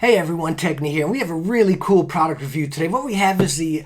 Hey everyone, Techne here, and we have a really cool product review today. What we have is the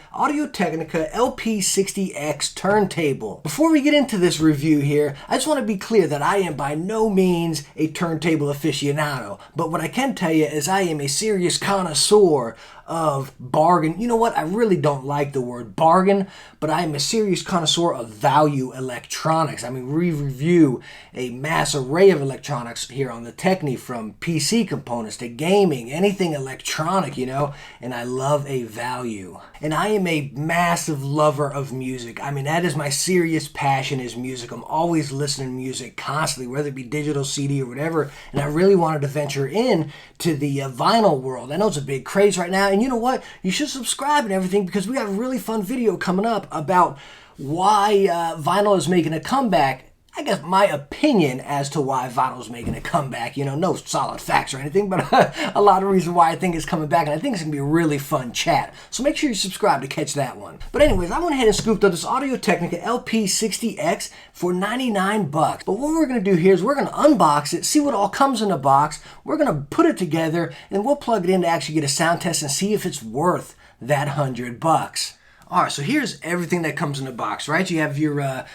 Technica LP60X turntable. Before we get into this review here, I just want to be clear that I am by no means a turntable aficionado, but what I can tell you is I am a serious connoisseur of bargain. You know what? I really don't like the word bargain, but I am a serious connoisseur of value electronics. I mean, we review a mass array of electronics here on the Techne, from PC components to gaming, anything electronic, you know, and I love a value. And I am a massive lover of music. I mean, that is my serious passion, is music. I'm always listening to music constantly, whether it be digital, CD, or whatever, and I really wanted to venture in to the vinyl world. I know it's a big craze right now, and you know what? You should subscribe and everything, because we got a really fun video coming up about why vinyl is making a comeback. I guess my opinion as to why vinyl is making a comeback. You know, no solid facts or anything, but a lot of reasons why I think it's coming back, and I think it's going to be a really fun chat. So make sure you subscribe to catch that one. But anyways, I went ahead and scooped up this Technica LP60X for 99 bucks. But what we're going to do here is we're going to unbox it, see what all comes in the box. We're going to put it together, and we'll plug it in to actually get a sound test and see if it's worth that 100 bucks. Alright, so here's everything that comes in the box, right? You have your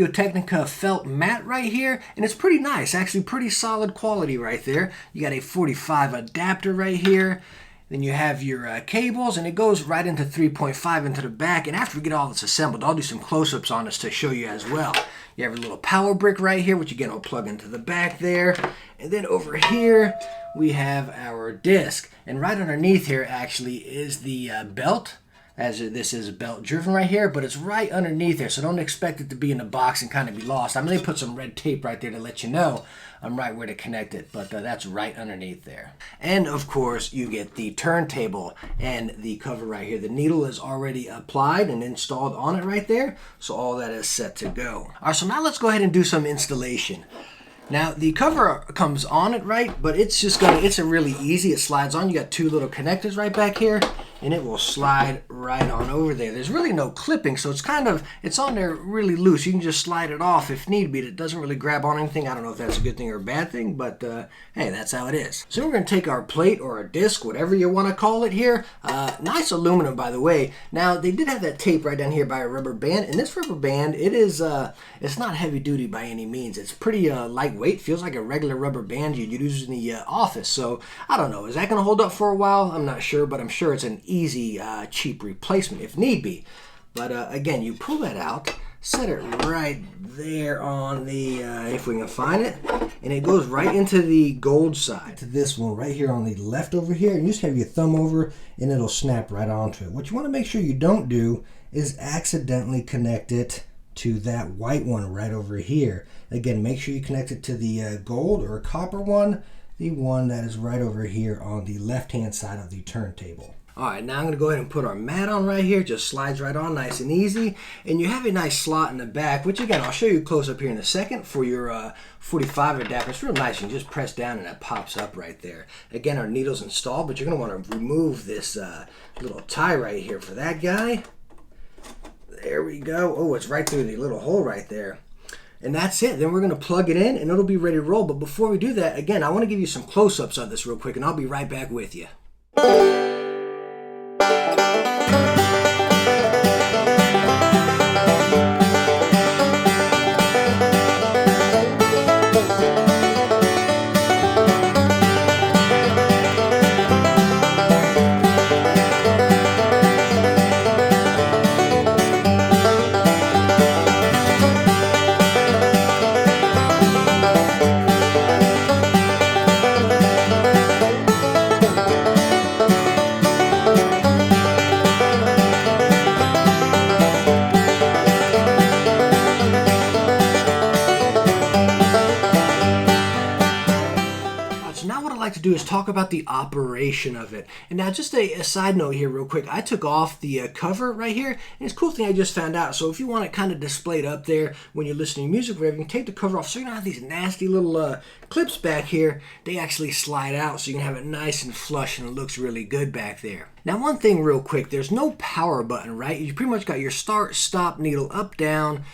Technica felt mat right here, and it's pretty nice, actually pretty solid quality right there. You got a 45 adapter right here. Then you have your cables, and it goes right into 3.5 into the back. And after we get all this assembled, I'll do some close-ups on this to show you as well. You have a little power brick right here, which again will plug into the back there. And then over here, we have our disc. And right underneath here actually is the belt. As this is belt driven right here, but it's right underneath there, so don't expect it to be in the box and kind of be lost. I mean, they put some red tape right there to let you know I'm right where to connect it, but that's right underneath there. And of course, you get the turntable and the cover right here. The needle is already applied and installed on it right there, so all that is set to go. All right, so now let's go ahead and do some installation. Now, the cover comes on it, right, but it's a really easy, it slides on. You got two little connectors right back here, and it will slide right on over there. There's really no clipping, so it's on there really loose. You can just slide it off if need be. It doesn't really grab on anything. I don't know if that's a good thing or a bad thing, but hey, that's how it is. So we're going to take our plate or a disc, whatever you want to call it here. Nice aluminum, by the way. Now, they did have that tape right down here by a rubber band, and this rubber band, it's not heavy duty by any means. It's pretty lightweight. Feels like a regular rubber band you'd use in the office. So I don't know, is that going to hold up for a while? I'm not sure, but I'm sure it's an easy, cheap replacement if need be. But again, you pull that out, set it right there on the, if we can find it, and it goes right into the gold side. To this one right here on the left over here, and you just have your thumb over, and it'll snap right onto it. What you want to make sure you don't do is accidentally connect it to that white one right over here. Again, make sure you connect it to the gold or copper one, the one that is right over here on the left-hand side of the turntable. All right, now I'm going to go ahead and put our mat on right here. Just slides right on nice and easy. And you have a nice slot in the back, which again, I'll show you close up here in a second for your 45 adapter. It's real nice. You can just press down and it pops up right there. Again, our needle's installed, but you're going to want to remove this little tie right here for that guy. There we go. Oh, it's right through the little hole right there. And that's it. Then we're going to plug it in and it'll be ready to roll. But before we do that, again, I want to give you some close-ups of this real quick, and I'll be right back with you. To do is talk about the operation of it. And now just a side note here real quick, I took off the cover right here, and it's a cool thing I just found out. So if you want it kind of displayed up there when you're listening to music, whatever, you can take the cover off so you don't have these nasty little clips back here. They actually slide out so you can have it nice and flush, and it looks really good back there. Now, one thing real quick, there's no power button, right? You pretty much got your start, stop needle, up, down,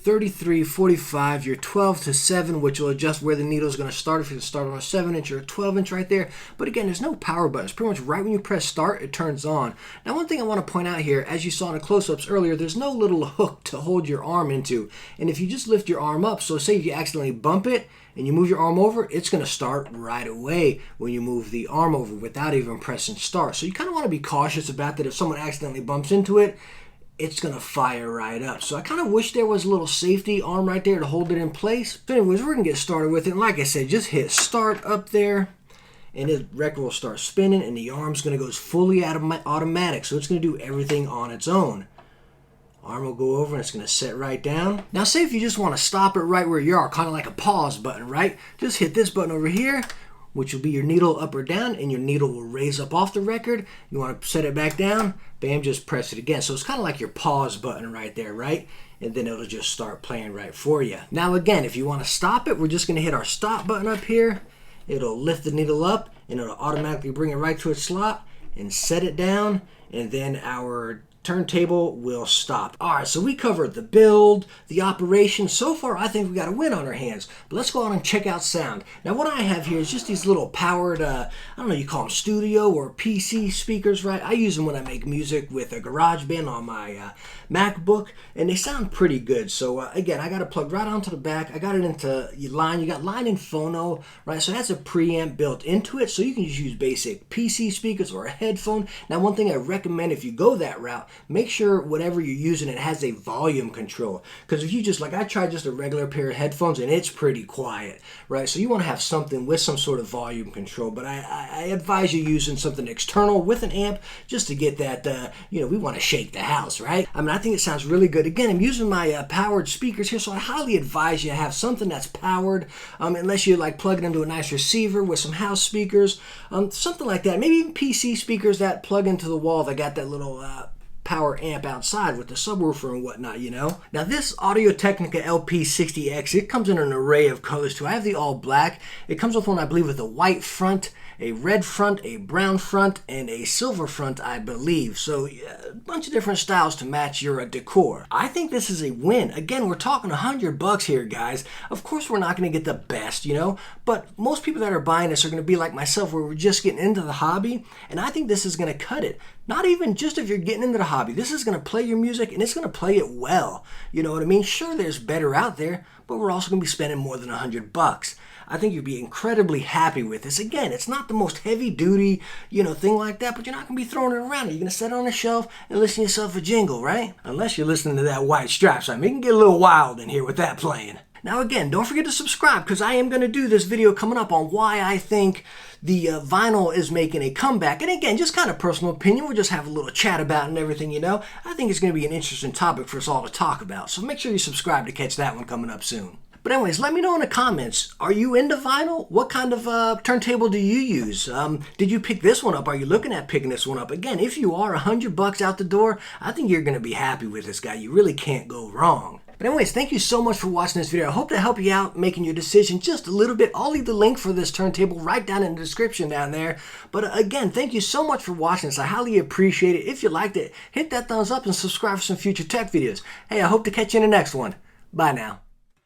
33, 45, your 12 to 7, which will adjust where the needle is going to start. If you start on a 7-inch or a 12-inch right there. But again, there's no power button. It's pretty much right when you press start, it turns on. Now, one thing I want to point out here, as you saw in the close-ups earlier, there's no little hook to hold your arm into. And if you just lift your arm up, so say you accidentally bump it and you move your arm over, it's going to start right away when you move the arm over without even pressing start. So you kind of want to be cautious about that. If someone accidentally bumps into it, it's going to fire right up. So I kind of wish there was a little safety arm right there to hold it in place. So anyways, we're going to get started with it. And like I said, just hit start up there, and the record will start spinning, and the arm's going to go fully automatic. So it's going to do everything on its own. Arm will go over and it's going to set right down. Now say if you just want to stop it right where you are, kind of like a pause button, right? Just hit this button over here, which will be your needle up or down, and your needle will raise up off the record. You want to set it back down, bam, just press it again. So it's kind of like your pause button right there, right? And then it'll just start playing right for you. Now again, if you want to stop it, we're just going to hit our stop button up here. It'll lift the needle up, and it'll automatically bring it right to its slot and set it down, and then our turntable will stop. All right, so we covered the build, the operation. So far, I think we got a win on our hands. But let's go on and check out sound. Now, what I have here is just these little powered, I don't know, you call them studio or PC speakers, right? I use them when I make music with a GarageBand on my MacBook, and they sound pretty good. So again, I got it plugged right onto the back. I got it into line. You got line and phono, right? So that's a preamp built into it. So you can just use basic PC speakers or a headphone. Now, one thing I recommend if you go that route, make sure whatever you're using, it has a volume control. Because if you just, like I tried just a regular pair of headphones and it's pretty quiet, right? So you want to have something with some sort of volume control. But I advise you using something external with an amp just to get that, we want to shake the house, right? I mean, I think it sounds really good. Again, I'm using my powered speakers here, so I highly advise you to have something that's powered, unless you like plug it into a nice receiver with some house speakers, something like that. Maybe even PC speakers that plug into the wall that got that little power amp outside with the subwoofer and whatnot, Now this Audio-Technica LP60X, it comes in an array of colors too. I have the all black. It comes with one, I believe, with a white front, a red front, a brown front, and a silver front, I believe. So a bunch of different styles to match your decor. I think this is a win. Again, we're talking $100 here, guys. Of course, we're not going to get the best, but most people that are buying this are going to be like myself, where we're just getting into the hobby, and I think this is going to cut it. Not even just if you're getting into the hobby. This is going to play your music, and it's going to play it well. You know what I mean? Sure, there's better out there, but we're also going to be spending more than $100. I think you'd be incredibly happy with this. Again, it's not the most heavy-duty, thing like that, but you're not going to be throwing it around. You're going to set it on a shelf and listen to yourself a jingle, right? Unless you're listening to that White Stripes. I mean, it can get a little wild in here with that playing. Now again, don't forget to subscribe, because I am going to do this video coming up on why I think the vinyl is making a comeback. And again, just kind of personal opinion. We'll just have a little chat about it and everything, I think it's going to be an interesting topic for us all to talk about. So make sure you subscribe to catch that one coming up soon. But anyways, let me know in the comments, are you into vinyl? What kind of turntable do you use? Did you pick this one up? Are you looking at picking this one up? Again, if you are, $100 out the door, I think you're going to be happy with this guy. You really can't go wrong. But anyways, thank you so much for watching this video. I hope to help you out making your decision just a little bit. I'll leave the link for this turntable right down in the description down there. But again, thank you so much for watching this. I highly appreciate it. If you liked it, hit that thumbs up and subscribe for some future tech videos. Hey, I hope to catch you in the next one. Bye now.